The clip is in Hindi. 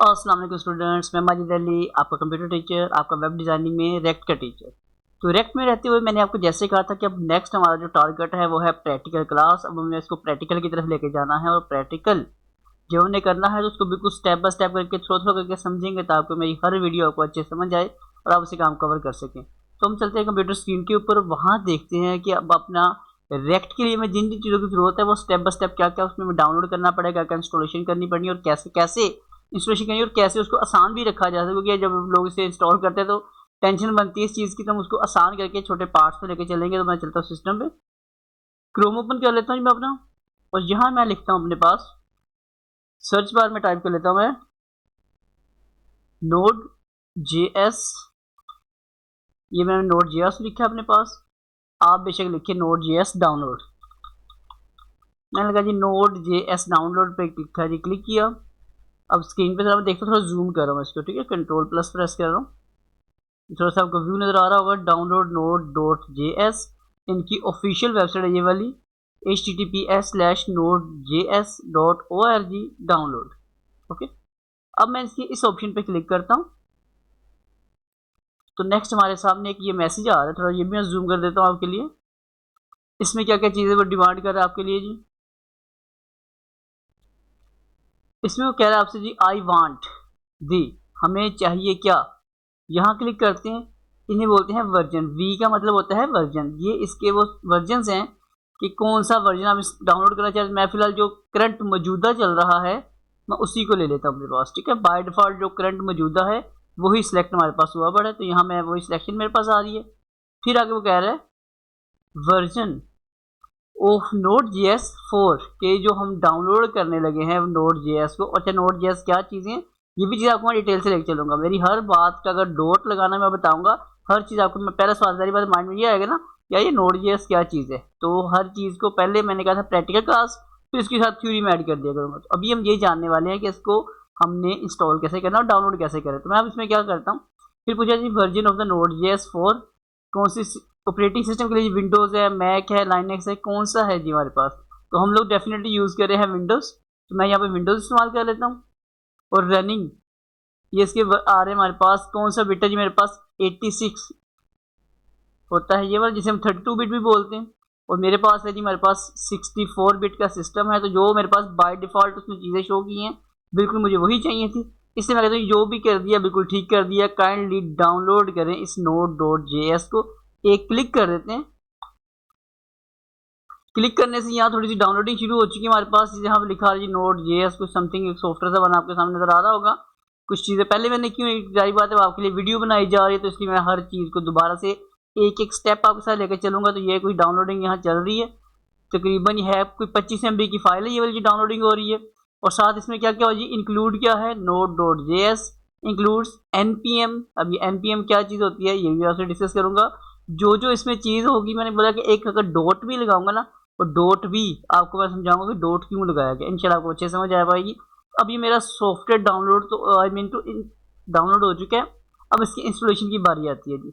अस्सलाम वालेकुम स्टूडेंट्स, मैं माजिद अली, आपका कंप्यूटर टीचर, आपका वेब डिज़ाइनिंग में रेक्ट का टीचर। तो रेक्ट में रहते हुए मैंने आपको जैसे कहा था कि अब नेक्स्ट हमारा जो टारगेट है वो है प्रैक्टिकल क्लास। अब हमें इसको प्रैक्टिकल की तरफ लेके जाना है और प्रैक्टिकल जो हमने करना है तो उसको बिल्कुल स्टेप बाय स्टेप करके थ्रो थ्रो करके समझेंगे ताकि मेरी हर वीडियो आपको अच्छे समझ आए और आप उसे काम कवर कर सकें। तो हम चलते हैं कंप्यूटर स्क्रीन के ऊपर, वहाँ देखते हैं कि अब अपना रेक्ट के लिए मैं जिन जिन चीज़ों की ज़रूरत है वो स्टेप बाय स्टेप क्या क्या उसमें डाउनलोड करना पड़ेगा, क्या इंस्टॉलेशन करनी पड़नी और कैसे कैसे इंस्टॉलेशन करनी और कैसे उसको आसान भी रखा जा सके। क्योंकि जब लोग इसे इंस्टॉल करते हैं तो टेंशन बनती है इस चीज़ की, तो हम उसको आसान करके छोटे पार्ट्स में लेके चलेंगे। तो मैं चलता हूँ सिस्टम पे, क्रोम ओपन कर लेता हूँ जी मैं अपना, और यहाँ मैं लिखता हूँ अपने पास सर्च बार में टाइप कर लेता हूँ मैं नोड JS। ये मैंने नोड JS लिखा है अपने पास, आप बेशक लिखिए नोड JS डाउनलोड। मैंने लगा जी नोड JS डाउनलोड पे लिखा जी, क्लिक किया। अब स्क्रीन पे जरा मैं देखता हूँ, थोड़ा जूम कर रहा हूँ इसको, ठीक है, कंट्रोल प्लस प्रेस कर रहा हूँ, थोड़ा सा आपको व्यू नज़र आ रहा होगा। डाउनलोड node.js, इनकी ऑफिशियल वेबसाइट है ये वाली, https:/nodejs.org डाउनलोड। ओके, अब मैं इस ऑप्शन पे क्लिक करता हूँ तो नेक्स्ट हमारे सामने एक ये मैसेज आ रहा है, थोड़ा ये भी मैं जूम कर देता हूँ आपके लिए। इसमें क्या क्या चीज़ें वो डिमांड कर रहा है आपके लिए जी। इसमें वो कह रहा है आपसे जी आई वांट दी, हमें चाहिए क्या। यहाँ क्लिक करते हैं, इन्हें बोलते हैं वर्जन। वी का मतलब होता है वर्जन, ये इसके वो वर्जन्स हैं कि कौन सा वर्जन आप डाउनलोड करना चाहते हैं। मैं फिलहाल जो करंट मौजूदा चल रहा है मैं उसी को ले लेता हूँ अपने पास, ठीक है। बाय डिफ़ॉल्ट जो करंट मौजूदा है वही सिलेक्ट हमारे पास हुआ पड़ा है, तो यहाँ मैं वही सिलेक्शन मेरे पास आ रही है। फिर आगे वो कह रहा है वर्जन ऑफ Node.js 4 के जो हम डाउनलोड करने लगे हैं Node.js को। अच्छा, Node.js क्या चीज़ें, ये भी चीज़ आपको मैं डिटेल से लेकर चलूँगा। मेरी हर बात का अगर डॉट लगाना मैं बताऊँगा, हर चीज़ आपको मैं पहला सवाल सारी बात माइंड में ये आएगा ना, क्या ये Node.js क्या चीज़ है। तो हर चीज़ को पहले मैंने कहा था प्रैक्टिकल क्लास, फिर इसके साथ थ्योरी में ऐड कर दिया करूँगा। तो अभी हम ये जानने वाले हैं कि इसको हमने इंस्टॉल कैसे करना और डाउनलोड कैसे करें। तो मैं अब इसमें क्या करता हूँ, फिर पूछा जी वर्जन ऑफ द Node.js 4 कौन सी ऑपरेटिंग सिस्टम के लिए, विंडोज़ है, मैक है, लाइनक्स है, कौन सा है जी हमारे पास। तो हम लोग डेफिनेटली यूज़ कर रहे हैं विंडोज़, तो मैं यहाँ पे विंडोज़ इस्तेमाल कर लेता हूँ। और रनिंग ये इसके आ रहे हैं हमारे पास, कौन सा बिट है जी मेरे पास 86 होता है ये वाला, जिसे हम 32 बिट भी बोलते हैं। और मेरे पास है जी हमारे पास 64 बिट का सिस्टम है। तो जो मेरे पास बाय डिफ़ॉल्ट उसमें चीज़ें शो की हैं बिल्कुल मुझे वही चाहिए थी, इसलिए मैं कहता हूँ जो भी कर दिया बिल्कुल ठीक कर दिया। काइंडली डाउनलोड करें इस Node.js को, एक क्लिक कर देते हैं। क्लिक करने से यहाँ थोड़ी सी डाउनलोडिंग शुरू हो चुकी है हमारे पास। यहाँ पे लिखा है जी Node.js कुछ समथिंग, एक सॉफ्टवेयर सा बना आपके सामने नजर आ रहा होगा। कुछ चीज़ें पहले मैंने क्यों, जारी बात है आपके लिए वीडियो बनाई जा रही है तो इसलिए मैं हर चीज़ को दोबारा से एक एक स्टेप आपके साथ लेकर चलूँगा। तो ये कुछ डाउनलोडिंग यहाँ चल रही है, तकरीबन ये है कोई 25 MB की फाइल है ये वाली, डाउनलोडिंग हो रही है। और साथ इसमें क्या क्या हो जी, इंक्लूड क्या है, Node.js इंक्लूड्स npm। अब ये npm क्या चीज़ होती है ये भी आपसे डिस्कस करूँगा। जो जो इसमें चीज़ होगी, मैंने बोला कि एक अगर डॉट भी लगाऊंगा ना, और डॉट भी आपको मैं समझाऊंगा कि डॉट क्यों लगाया गया, इंशाल्लाह आपको अच्छे समझ आ पाएगी। अब ये मेरा सॉफ्टवेयर डाउनलोड तो आई मीन टू डाउनलोड हो चुका है। अब इसकी इंस्टॉलेशन की बारी आती है जी।